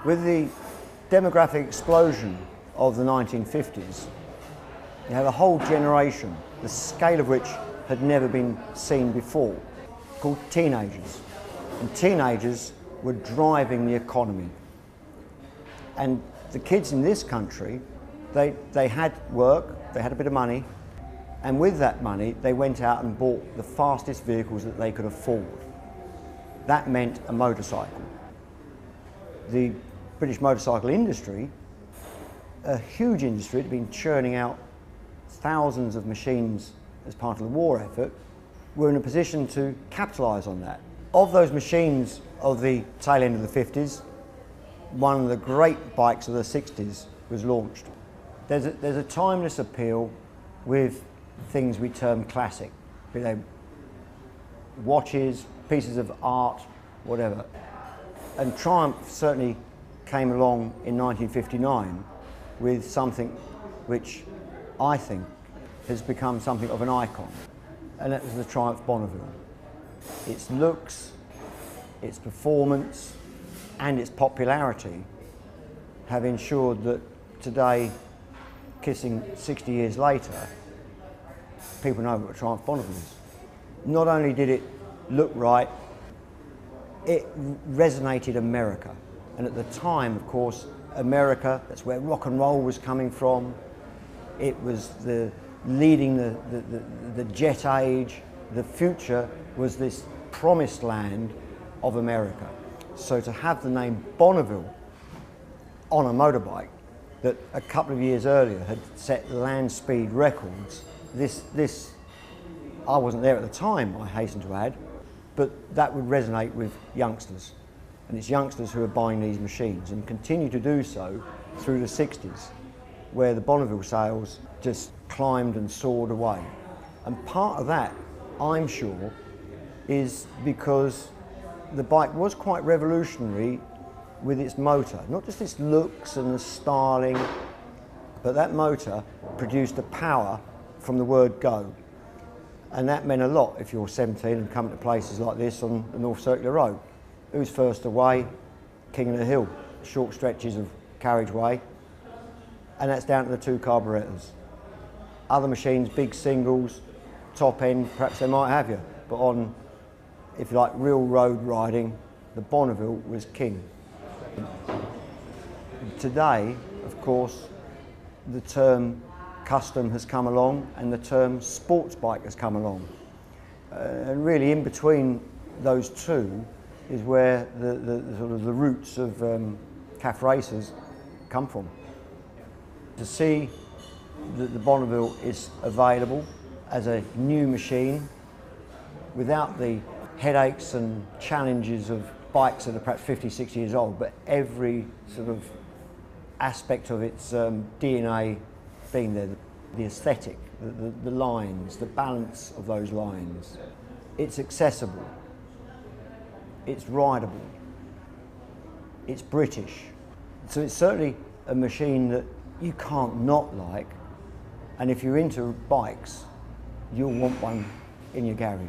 With the demographic explosion of the 1950s, you have a whole generation, the scale of which had never been seen before, called teenagers. And teenagers were driving the economy. And the kids in this country, they had work, they had a bit of money, and with that money they went out and bought the fastest vehicles that they could afford. That meant a motorcycle. The British motorcycle industry, a huge industry, had been churning out thousands of machines as part of the war effort, were in a position to capitalise on that. Of those machines of the tail end of the 50s, one of the great bikes of the 60s was launched. There's a timeless appeal with things we term classic, be they watches, pieces of art, whatever. And Triumph certainly came along in 1959 with something which I think has become something of an icon, and that was the Triumph Bonneville. Its looks, its performance and its popularity have ensured that today, kissing 60 years later, people know what a Triumph Bonneville is. Not only did it look right, it resonated America. And at the time, of course, America, that's where rock and roll was coming from. It was leading the jet age. The future was this promised land of America. So to have the name Bonneville on a motorbike that a couple of years earlier had set land speed records, this I wasn't there at the time, I hasten to add, but that would resonate with youngsters. And it's youngsters who are buying these machines and continue to do so through the 60s, where the Bonneville sales just climbed and soared away. And part of that, I'm sure, is because the bike was quite revolutionary with its motor. Not just its looks and the styling, but that motor produced a power from the word go. And that meant a lot if you're 17 and come to places like this on the North Circular Road. Who's first away? King of the Hill, short stretches of carriageway, and that's down to the two carburettors. Other machines, big singles, top end, perhaps they might have you, but on, if you like, real road riding, the Bonneville was king. Today, of course, the term custom has come along and the term sports bike has come along. And really in between those two is where the sort of the roots of CAF racers come from. To see that the Bonneville is available as a new machine without the headaches and challenges of bikes that are perhaps 50, 60 years old, but every sort of aspect of its DNA being there, the aesthetic, the lines, the balance of those lines. It's accessible, it's rideable, it's British. So it's certainly a machine that you can't not like, and if you're into bikes, you'll want one in your garage.